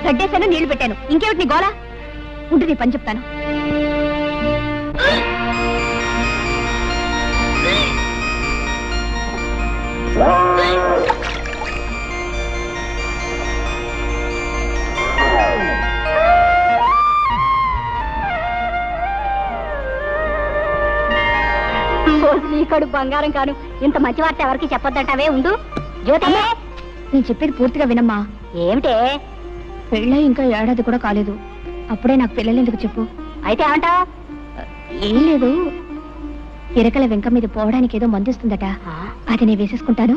గడ్డేశాను, నీళ్లు పెట్టాను. ఇంకేమిటి నీ గోలా? ఉంటే నీ పని చెప్తాను. నీకడు బంగారం కాను. ఇంత మంచి వార్త ఎవరికి చెప్పొద్దంటావే. ఉండు జ్యోతి, నేను చెప్పేది పూర్తిగా వినమ్మా. ఏమిటే? పెళ్ళై ఇంకా ఏడాది కూడా కాలేదు, అప్పుడే నాకు పిల్లలు ఎందుకు చెప్పు. అయితే ఏమంటా? ఏం లేదు, ఇరకల వెంక మీద పోవడానికి ఏదో మందిస్తుందట, అది నేను వేసేసుకుంటాను.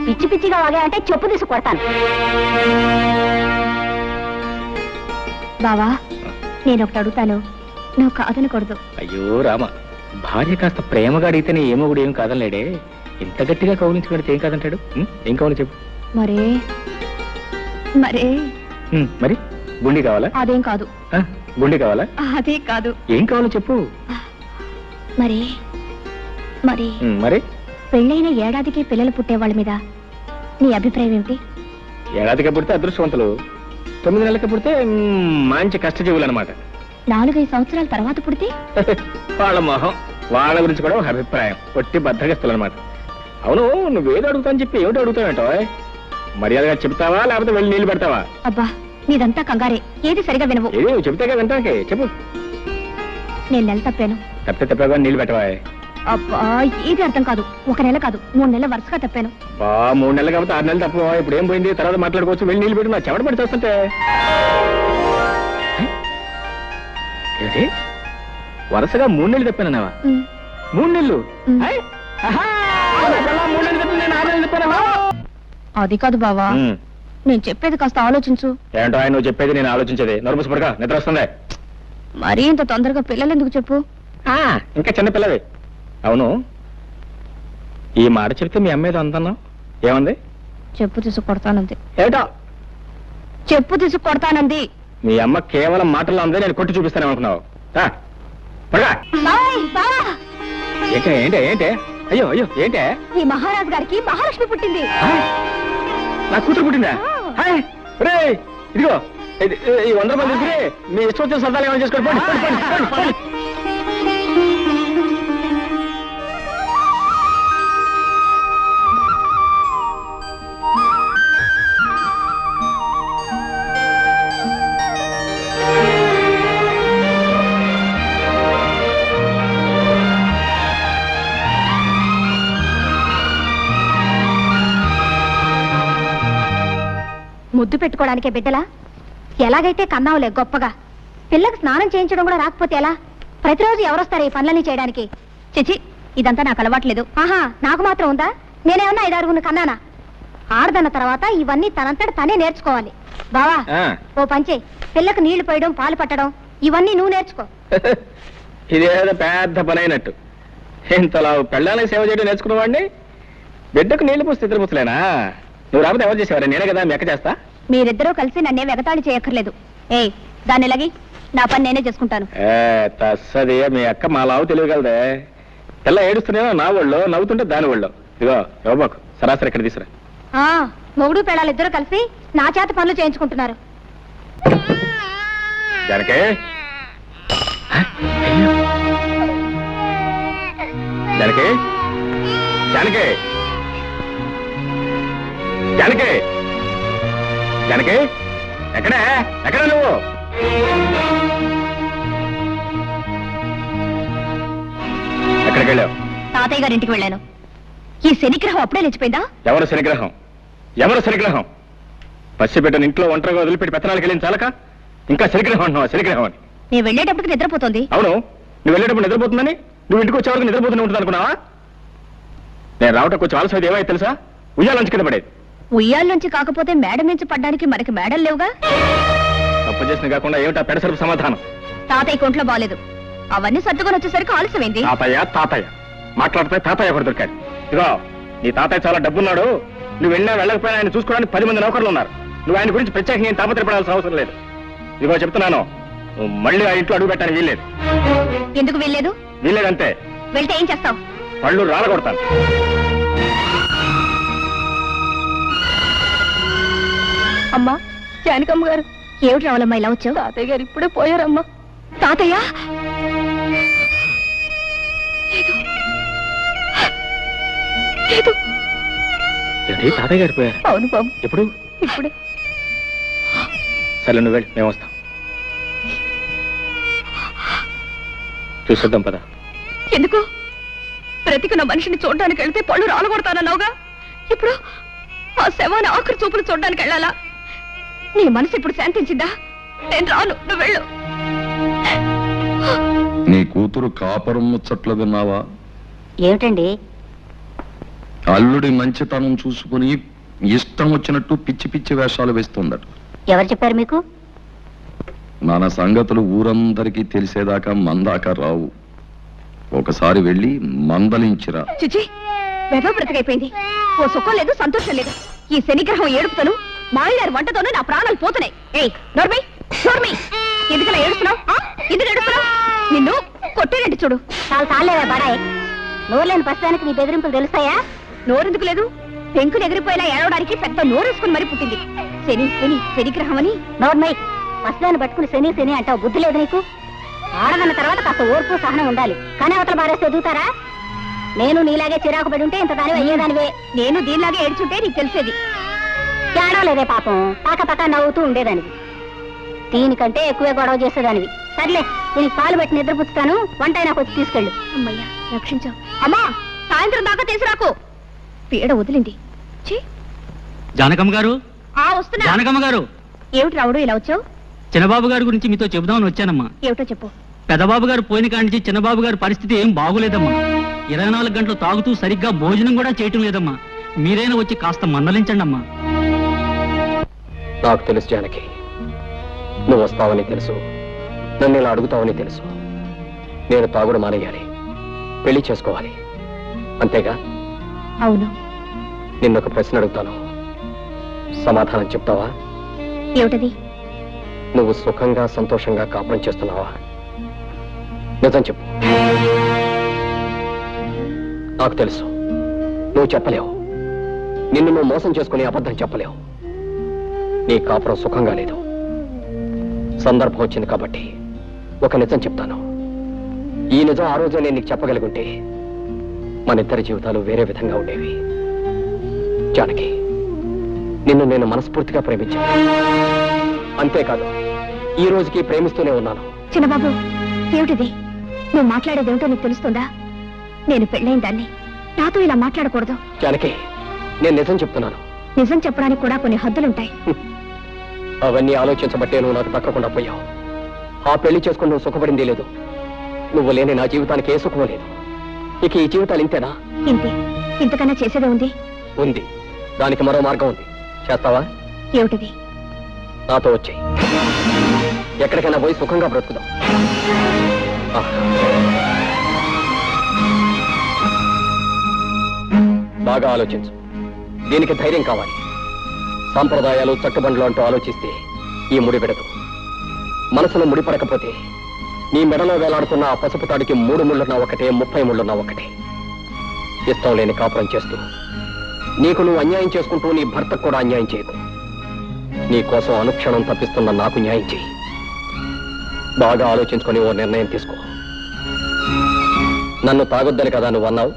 పిచ్చి పిచ్చిగా వాగా అంటే చెప్పు తీసి కొడతాను. బావా, నేను ఒకటి అడుగుతాను, నువ్వు కాదనకూడదు. అయ్యో రామ, భార్య కాస్త ప్రేమగా అడిగితేనే ఏమో కూడా ఏం కాదనలేడే. ఇంత గట్టిగా కౌలించుకుంటే ఏం కాదంటాడు? ఏం కావాలి చెప్పు. మరే మరే మరి గుండి కావాలా? అదేం కాదు. గుండి కావాలా? అదే కాదు. ఏం కావాలో చెప్పు. మరి మరి మరి పెళ్ళైన ఏడాదికి పిల్లలు పుట్టే వాళ్ళ మీద నీ అభిప్రాయం ఏమిటి? ఏడాదికి పుడితే అదృష్టవంతులు, 9 నెలలకి పుడితే మంచి కష్టజీవులు అనమాట. 4-5 సంవత్సరాల తర్వాత పుడితే వాళ్ళ మొహం, వాళ్ళ గురించి కూడా ఒక అభిప్రాయం, ఒట్టి బద్దగస్తులు అనమాట. అవును, నువ్వేదో అడుగుతావని చెప్పి ఏమిటి అడుగుతావేంటో? మర్యాదగా చెప్తావా లేకపోతే వెళ్ళి నీళ్లు పెడతావా? అబ్బా, నీదంతా కంగారే, ఏది సరిగా వినవు. ఏది నువ్వు చెప్తాగా వింటాకే చెప్పు. నేను నెల తప్పాను. తప్పగా నీళ్లు పెట్టవా? అబ్బా, ఏది అర్థం కాదు. 1 నెల కాదు, 3 నెలల వరుసగా తప్పాను. 3 నెలలు కాబట్టి 6 నెలలు తప్ప. ఇప్పుడు ఏం పోయింది, తర్వాత మాట్లాడుకోవచ్చు. వెళ్ళి నీళ్లు పెట్టి నా చెమట పడి చేస్తుంటే వరుసగా 3 నెలలు తప్పానన్నావా? 3 నెలలు? అది కాదు బావా, నేను చెప్పేది కాస్త ఆలోచించు. ఏంటో ఆయన నువ్వు చెప్పేది నేను ఆలోచించేది. నొరబుసపడగా నిద్ర వస్తుంది. మరీ ఇంత తొందరగా పిల్లలు ఎందుకు చెప్పు. ఇంకా చిన్న పిల్లవి. అవును, ఈ మాట చెప్తే మీ అమ్మ ఏదో అందన్నావు, ఏమంది? చెప్పు తీసు కొడతానంది. ఏటో చెప్పు తీసు కొడతానంది. మీ అమ్మ కేవలం మాటల్లో ఉంది, నేను కొట్టి చూపిస్తాను అనుకున్నావు. ఏంటే ఏంటే ఏంటే? అయ్యో అయ్యో ఏంటే? ఈ మహారాజు గారికి మహాలక్ష్మి పుట్టింది. నా కూతురు పుట్టిందా? ఇదిగో ఈ 100 రూపాయలు తీసుకుని మీ ఇష్టం వచ్చిన సరదాలు ఏమైనా చేసుకోండి. ముద్దు పెట్టుకోవడానికే బిడ్డలా? ఎలాగైతే కన్నావులే గొప్పగా. పిల్లకి స్నానం చేయించడం కూడా రాకపోతే ఎలా? ప్రతిరోజు ఎవరొస్తారు ఈ పనులన్నీ చేయడానికి? చిచి, ఇదంతా నాకు అలవాట్లేదు. ఆహా, నాకు మాత్రం ఉందా? నేనేమన్నా 5-6 కన్నానా? ఆడదన్న తర్వాత ఇవన్నీ తనంతట తనే నేర్చుకోవాలి. బావా, ఓ పంచే, పిల్లకు నీళ్లు పోయడం, పాలు పట్టడం ఇవన్నీ నువ్వు నేర్చుకో. ఇదేదో పెద్ద పని అయినట్టు. ఇంతలా పెళ్ళానికి సేవ చేయడం నేర్చుకున్నవాడిని బిడ్డకు నీళ్లు పోస్తే ఇద్దరు పుస్తలేనా? నువ్వు రాకపోతే ఎవరు చేసేవారు? నేనే కదా మెక్క చేస్తా. మీరిద్దరూ కలిసి నన్నే వెగతాళి చేయక్కర్లేదు. దాన్ని ఎలాగి నా పని నేనే చేసుకుంటాను. తస్సది, మీ అక్క మా లావు తెలియగలదే. పిల్ల ఏడుస్తున్నాయో నా ఒళ్ళో, నవ్వుతుంటే దాని ఒళ్ళో. ఇదిగో ఇవ్వబాకు, సరాసరి ఇక్కడ తీసురా. మొగుడు పెళ్ళాలు ఇద్దరు కలిసి నా చేత పనులు చేయించుకుంటున్నారు. జానకి, జానకి, జానకి, జానకి, జానకి, ఎక్కడే ఎక్కడ నువ్వు? ఎక్కడికి వెళ్ళావు? తాతయ్య గారింటికి వెళ్ళాను. ఈ శనిగ్రహం అప్పుడే లేచిపోయిందా? ఎవరు శనిగ్రహం? ఎవరు శనిగ్రహం? పసిబిడ్డను ఇంట్లో ఒంటరిగా వదిలిపెట్టి పెత్తనాలకు వెళ్ళిన చాలక ఇంకా శనిగ్రహం అంటున్నావా? శనిగ్రహం అని. నేను వెళ్ళేటప్పటికి నిద్రపోతుంది. అవును, నువ్వు వెళ్ళేటప్పుడు నిద్రపోతుందని నువ్వు ఇంటికి వచ్చే వరకు నిద్రపోతూనే ఉంటుంది అనుకున్నావా? నేను రావటం కొంచెం ఆలస్యం ఏమైతే తెలుసా? ఉయ్యాలంచి కింద పడేది. ఉయ్యాల నుంచి కాకపోతే మేడ నుంచి పడ్డానికి మనకి మేడలు లేవుగా. తప్పు చేసిన కాకుండా ఏమిటా పెడసరుపు సమాధానం? తాతయ్య కొంట్లో బాలేదు, అవన్నీ సర్దుకొని వచ్చేసరికి ఆలస్యమైంది. తాతయ్య తాతయ్య మాట్లాడితే తాతయ్య ఒకటి దొరికాడు. ఇదిగో, నీ తాతయ్య చాలా డబ్బున్నాడు. నువ్వు వెళ్ళినా వెళ్ళకపోయినా ఆయన చూసుకోవడానికి 10 మంది నౌకర్లు ఉన్నారు. నువ్వు ఆయన గురించి ప్రత్యేకంగా ఏం తాపత్రపడాల్సిన అవసరం లేదు. ఇదిగో చెప్తున్నాను, నువ్వు మళ్ళీ ఆ ఇంట్లో అడుగు పెట్టడానికి వీల్లేదు. ఎందుకు వీల్లేదు? వీల్లేదంతే. వెళ్తే ఏం చేస్తావు? పళ్ళు రాలగొడతాను. అమ్మా, జానకమ్మ గారు, ఏమిటి రావాలమ్మా ఇలా వచ్చావు? తాతయ్య గారు ఇప్పుడే పోయారమ్మా. తాతయ్య లేదు. తాతయ్య గారు పోయారు? అవును బాబు. ఎప్పుడు? ఇప్పుడే. సరే నువ్వు వెళ్ళి మేము వస్తాం. చూసేద్దాం పద. ఎందుకు? బ్రతికున్న మనిషిని చూడడానికి వెళ్తే పళ్ళు రాలగొడతానన్నావుగా, ఇప్పుడు ఆ శవాన్ని ఆఖరి చూపులు చూడడానికి వెళ్ళాలా? నీ మనసు ఇప్పుడు శాంతించిందా? నేను రాను, నువ్వు వెళ్ళు. నీ కూతురు కాపురం ముచ్చట్లు విన్నావా? ఏమిటండి? అల్లుడి మంచితనం చూసుకుని ఇష్టం వచ్చినట్టు పిచ్చి పిచ్చి వేషాలు వేస్తుందట. ఎవరు చెప్పారు మీకు? మన సంగతులు ఊరందరికీ తెలిసేదాకా మందాక రావు. ఒకసారి వెళ్ళి మందలించిరా. చిచి, వెధవ బ్రతికైపోయింది. ఓ సుఖం లేదు, సంతోషం లేదు. ఈ శనిగ్రహం ఏడుపుతను, మాయదారి వంటతోనూ నా ప్రాణాలు పోతున్నాయి. ఏయ్ నోర్మి, నోర్మి, ఎందుకలా ఏడుస్తున్నావు? ఎందుకు ఏడుస్తున్నావు? నిన్ను కొట్టేనండి చూడు. చాలా చాలేదా బడాయ్? నోరు లేని పసిదానికి నీ బెదిరింపులు తెలుస్తాయా? నోరెందుకు లేదు? పెంకులు ఎగిరిపోయేలా ఏడవడానికి పెద్ద నోరేసుకుని మరీ పుట్టింది. శని శని శనిగ్రహం అని. నోర్మై, పసిదాన్ని పట్టుకుని శని శని అంటావు, బుద్ధి లేదు నీకు? ఆడదన్న తర్వాత కాస్త ఓర్పు సహనం ఉండాలి. కానీ అవతల బారేస్తే ఎదుగుతారా? నేను నీలాగే చిరాకు పడి ఉంటే ఇంత దానివి అయ్యేదానివే. నేను దీనిలాగే ఏడ్చుంటే నీకు తెలిసేది. ఏడవలేదే పాపం, పక్క నవ్వుతూ ఉండేదానివి. దీనికంటే ఎక్కువే గొడవ చేసేదానివి. సర్లే, దీనికి పాలు పెట్టి నిద్రపుచ్చుతాను, వంట నాకు వచ్చి తీసుకెళ్ళు. అమ్మయ్యా, రక్షించావు. అమ్మా, సాయంత్రం దాకా తీసుకురాకు. పీడ వదిలింది. జానకమ్మ గారు, వస్తున్నా. జానకమ్మ గారు. ఏమిటి రావుడు ఇలా వచ్చావు? చిన్నబాబు గారి గురించి మీతో చెబుదామని వచ్చానమ్మా. ఏమిటో చెప్పు. పెద్దబాబు గారు పోయిన కాడి నుంచి చిన్నబాబు గారి పరిస్థితి ఏం బాగులేదమ్మా. 24 గంటలు తాగుతూ సరిగ్గా భోజనం కూడా చేయటం లేదమ్మా. మీరైనా వచ్చి కాస్త మందలించండి అమ్మా. నాకు తెలుసు జానకి, నువ్వు వస్తావని తెలుసు, నన్ను ఇలా అడుగుతావని తెలుసు. నేను తాగుడు మానేయాలి, పెళ్లి చేసుకోవాలి, అంతేగా? అవును. నిన్నొక ప్రశ్న అడుగుతాను, సమాధానం చెప్తావా? ఏమిటది? నువ్వు సుఖంగా సంతోషంగా కాపురం చేస్తున్నావా? నిజం చెప్పు. నాకు తెలుసు నువ్వు చెప్పలేవు. నిన్ను నువ్వు మోసం చేసుకుని అబద్ధం చెప్పలేవు. నీ కాపురం సుఖంగా లేదు. సందర్భం వచ్చింది కాబట్టి ఒక నిజం చెప్తాను. ఈ నిజం ఆ రోజే నేను నీకు చెప్పగలుగుంటే మన ఇద్దరి జీవితాలు వేరే విధంగా ఉండేవి. జానకి, నిన్ను నేను మనస్ఫూర్తిగా ప్రేమించాను. అంతేకాదు, ఈ రోజుకి ప్రేమిస్తూనే ఉన్నాను. చిన్నబాబు, ఏమిటిది? నువ్వు మాట్లాడేదేమిటో నీకు తెలుస్తుందా? నేను పెళ్ళైన దాన్ని, నాతో ఇలా మాట్లాడకూడదు. జానకి, నేను నిజం చెప్తున్నాను. నిజం చెప్పడానికి కూడా కొన్ని హద్దులుంటాయి. అవన్నీ ఆలోచించబట్టే నువ్వు నాకు తక్కకుండా పోయావు. ఆ పెళ్లి చేసుకుని నువ్వు సుఖపడింది లేదు. నువ్వు లేని నా జీవితానికి ఏ సుఖం లేదు. ఇక ఈ జీవితాలు ఇంతేనా? ఇంతే. ఇంతకన్నా చేసేదే ఉంది? ఉంది. దానికి మరో మార్గం ఉంది. చేస్తావా? ఏమిటిది? నాతో వచ్చేయి. ఎక్కడికైనా పోయి సుఖంగా బ్రతుకుదాం. బాగా ఆలోచించు. దీనికి ధైర్యం కావాలి. సాంప్రదాయాలు చట్టుబండ్లు అంటూ ఆలోచిస్తే ఈ ముడి విడదు. మనసులో ముడిపడకపోతే నీ మెడలో వేలాడుతున్న ఆ పసుపు తాడికి 3 ముళ్ళున్నా ఒకటే, 30 ముళ్ళున్నా ఒకటే. ఇష్టం లేని కాపురం చేస్తూ నీకు నువ్వు అన్యాయం చేసుకుంటూ నీ భర్తకు కూడా అన్యాయం చేయకు. నీ కోసం అనుక్షణం తప్పిస్తున్న నాకు న్యాయం చేయి. బాగా ఆలోచించుకొని ఓ నిర్ణయం తీసుకో. నన్ను తాగొద్దని కదా నువ్వు అన్నావు.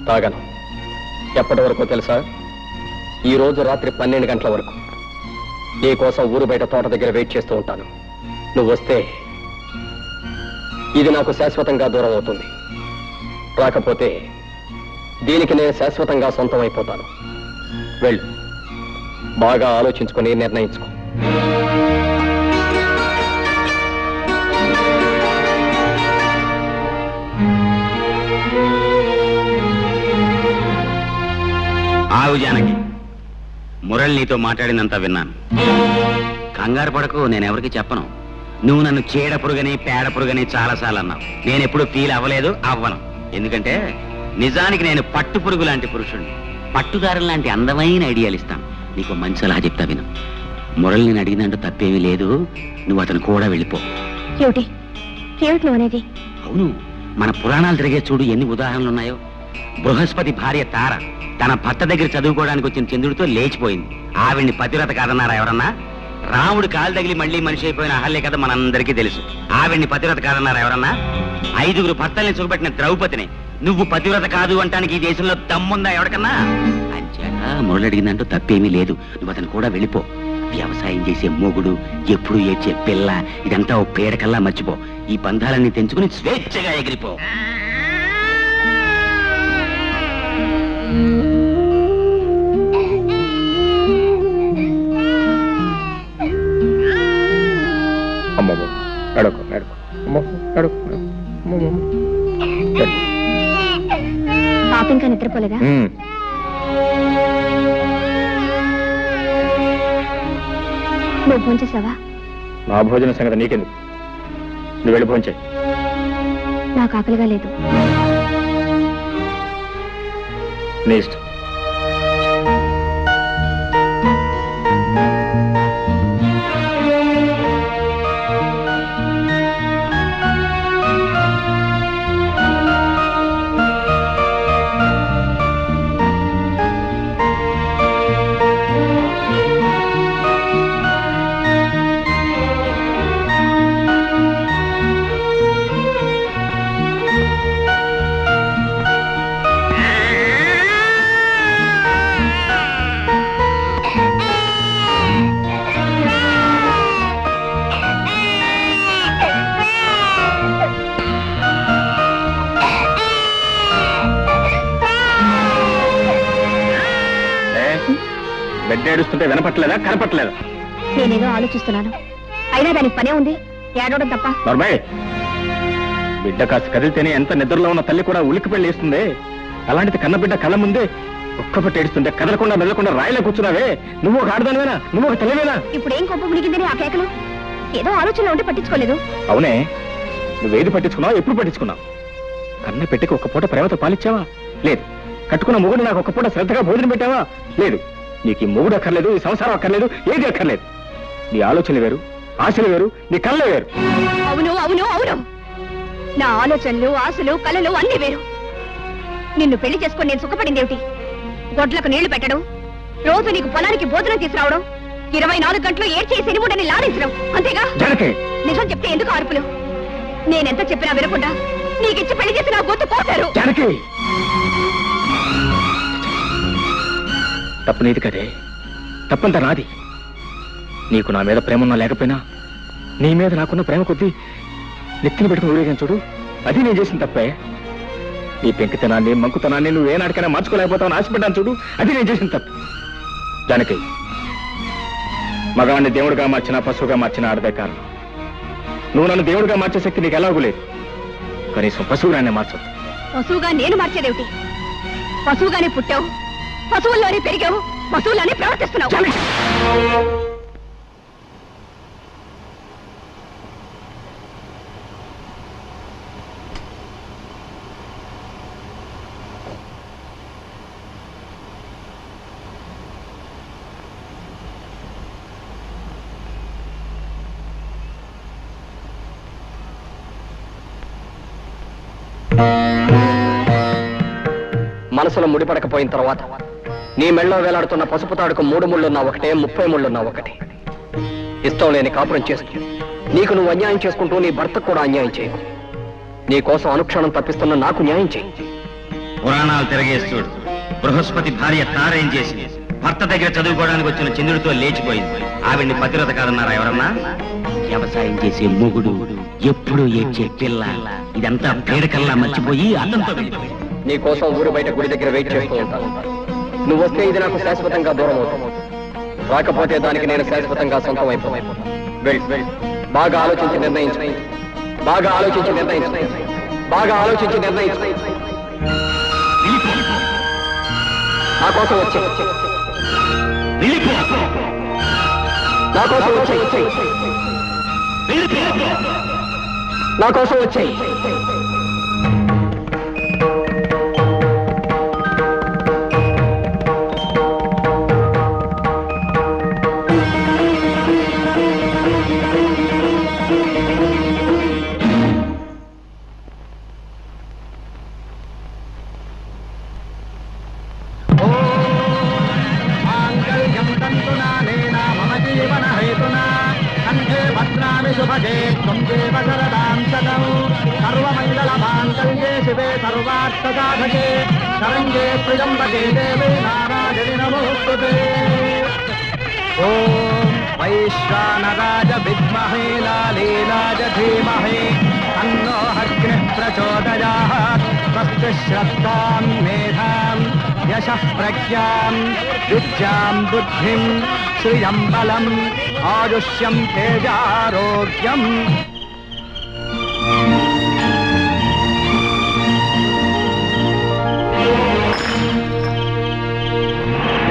తాగను. ఎప్పటి వరకు తెలుసా? ఈ రోజు రాత్రి 12 గంటల వరకు నీ కోసం ఊరు బయట తోట దగ్గర వెయిట్ చేస్తూ ఉంటాను. నువ్వు వస్తే ఇది నాకు శాశ్వతంగా దూరం అవుతుంది. రాకపోతే దీనికి నేను శాశ్వతంగా సొంతం అయిపోతాను. వెళ్ళు. బాగా ఆలోచించుకొని నిర్ణయించుకో. ఆగు జానకి, మురళి నీతో మాట్లాడినంత విన్నాను. కంగారు పడకు, నేనెవరికి చెప్పను. నువ్వు నన్ను చీడ పురుగని పేడ పురుగని చాలాసార్లు అన్నావు. నేనెప్పుడు ఫీల్ అవ్వలేదు, అవ్వను. ఎందుకంటే నిజానికి నేను పట్టు పురుగు లాంటి పురుషుణ్ణి. పట్టుదారులు లాంటి అందమైన ఐడియాలు ఇస్తాను. నీకు మంచి సలహా చెప్తా విను. మురళి నేను అడిగినంటూ తప్పేమీ లేదు. నువ్వు అతను కూడా వెళ్ళిపో. ఏమిటి నువ్వు అనేది? అవును, మన పురాణాలు తిరిగే చూడు ఎన్ని ఉదాహరణలు ఉన్నాయో. బృహస్పతి భార్య తార తన భర్త దగ్గర చదువుకోవడానికి వచ్చిన చంద్రుడితో లేచిపోయింది. ఆవిడ్ని పతివ్రత కాదన్నారా ఎవరన్నా? రాముడు కాలు తగిలి మళ్ళీ మనిషి అయిపోయిన అహల్య కథ మనందరికీ తెలుసు. ఆవిడ్ని పతివ్రత కాదన్నారు ఎవరన్నా? 5గురు భర్తల్ని సుఖపెట్టిన ద్రౌపదిని నువ్వు పతివ్రత కాదు అంటానికి ఈ దేశంలో దమ్ముందా ఎవరికన్నా? అంచేత మురళి అడిగిందంటూ తప్పేమీ లేదు. నువ్వు అతను కూడా వెళ్ళిపో. వ్యవసాయం చేసే మొగుడు, ఎప్పుడు ఏడ్చే పిల్ల, ఇదంతా ఓ పేడకల్లా మర్చిపో. ఈ బంధాలన్నీ తెంచుకుని స్వేచ్ఛగా ఎగిరిపో. పాప ఇంకా నిద్రపోలేదా? నువ్వు ఫోన్ చేసావా? నా భోజన సంగతి నీకెందుకు? నువ్వు వెళ్ళి భోంచే. నాకు ఆకలిగా లేదు. నీ ఇష్టం. బిడ్డ ఏడుస్తుంటే వినపట్లేదా, కనపట్లేదా? నేనేదో ఆలోచిస్తున్నాను. అయినా దానికి పనే ఉంది, ఏడవడం తప్ప. నర్మయ్, బిడ్డ కాస్త కదిలితేనే ఎంత నిద్రలో ఉన్న తల్లి కూడా ఉలిక్కి పెళ్లి వేస్తుంది. అలాంటిది కన్న బిడ్డ కళ్ళ ముందే ఒక్కపట్టి ఏడుస్తుంటే కదలకుండా మెదలకుండా రాయిలా కూర్చున్నావే. నువ్వు ఒక ఆడదానివేనా? నువ్వు ఒక తల్లివేనా? ఇప్పుడు ఏం కోపం మునిగిందని ఆ కేకలు? ఏదో ఆలోచనలో ఉంటే పట్టించుకోలేదు. అవునే, నువ్వేది పట్టించుకున్నావు? ఎప్పుడు పట్టించుకున్నావు? కన్న పెట్టికి ఒక్క పూట ప్రేమతో పాలిచ్చావా? లేదు. కట్టుకున్న మొగుడు నాకు ఒక్క పూట శ్రద్ధగా భోజనం పెట్టావా? లేదు. నీకు ఈ మొగుడు అక్కర్లేదు, ఈ సంసారం అక్కర్లేదు, ఏది అక్కర్లేదు. నీ ఆలోచనలు వేరు, ఆశలు వేరు, నీ కళ్ళే వేరు. అవును అవును అవును, నా ఆలోచనలు, ఆశలు, కళలు అన్నీ వేరు. నిన్ను పెళ్లి చేసుకుని నేను సుఖపడిందేమిటి? గొడ్లకు నీళ్లు పెట్టడం, రోజు నీకు పొలానికి భోజనం తీసుకురావడం, 24 గంటలు ఏడ్చేసి శనిముడని లాడించడం, అంతేగా? నిజం చెప్తే ఎందుకు అరుపులు? నేనెంత చెప్పినా వినకుండా నీకిచ్చి పెళ్లి చేసి నా గొంతు కోసారు. తప్పు నీది కదే, తప్పంతా నాది. నీకు నా మీద ప్రేమ ఉన్నా లేకపోయినా నీ మీద నాకున్న ప్రేమ కొద్దీ నెత్తిని పెట్టుకుని ఊరేగాను చూడు, అది నేను చేసిన తప్పే. నీ పెంకితనాన్ని, మంకుతనాన్ని నువ్వు ఏనాటికైనా మార్చుకోలేకపోతావు ఆశపడ్డాను చూడు, అది నేను చేసిన తప్పు. దానికి మగాన్ని దేవుడిగా మార్చినా పశువుగా మార్చినా ఆడదే కారణం. నువ్వు నన్ను దేవుడిగా మార్చే శక్తి నీకు ఎలాగూ లేదు. కనీసం పశువుగానే మార్చదు. పశువుగా నేను మార్చేదేమిటి? పశువుగానే పుట్టావు, పశువుల్లోనే పెరిగావు, పశువుల్లోనే ప్రవర్తిస్తున్నావు. మనసులో ముడిపడకపోయిన తర్వాత నీ మెళ్ళో వేలాడుతున్న పసుపు తాడుకు 3 ముళ్ళున్నా ఒకటే, 30 ముళ్ళున్నా ఒకటే. ఇష్టం లేని కాపురం చేస్తూ నీకు నువ్వు అన్యాయం చేసుకుంటూ నీ భర్తకు కూడా అన్యాయం చేయవు. నీ కోసం అనుక్షణం తప్పిస్తున్న నాకు న్యాయం చేయి. పురాణాలు తిరగేస్తుడు బృహస్పతి భార్య తారేం చేసి భర్త దగ్గర చదువుకోవడానికి వచ్చిన చంద్రుడితో లేచిపోయింది. ఆవిడ్ని పతివ్రత కాదన్నారా ఎవరన్నా? వ్యవసాయం చేసే మొగుడు, ఎప్పుడు ఏడ్చే పిల్ల, ఇదంతా పేడకల్లా మర్చిపోయి అతనితో వెళ్ళిపోయింది. నీ కోసం ఊరు బయట గుడి దగ్గర వెయిట్ చేస్తూ ఉంటాను. నువ్వు వస్తే ఇది నాకు శాశ్వతంగా దూరం అవుతావు, రాకపోతే దానికి నేను శాశ్వతంగా సొంతం అయిపోతాను. బాగా ఆలోచించి నిర్ణయించు, బాగా ఆలోచించి నిర్ణయించు, బాగా ఆలోచించి నిర్ణయించు. నా కోసం వచ్చే, నా కోసం వచ్చే, నా కోసం వచ్చే. మమ జీవన హేతునా శుభగే త్వం దేవ శరదాం శతం సర్వమంగళ మాంగళ్యే శివే సర్వార్థ సాధకే శరణ్యే త్ర్యంబకే దేవే నారాయణి నమోస్తుతే. ఓం వైశ్వానరాజ విద్మహే లాలీలాజ ధీమహి తన్నో అగ్నిః ప్రచోదయాత్. స్వస్తి శ్రద్ధాం మేధాం యశః ప్రజ్ఞాం విద్యాం బుద్ధిం శ్రియం బలం ఆయుష్యం తేజారోగ్యం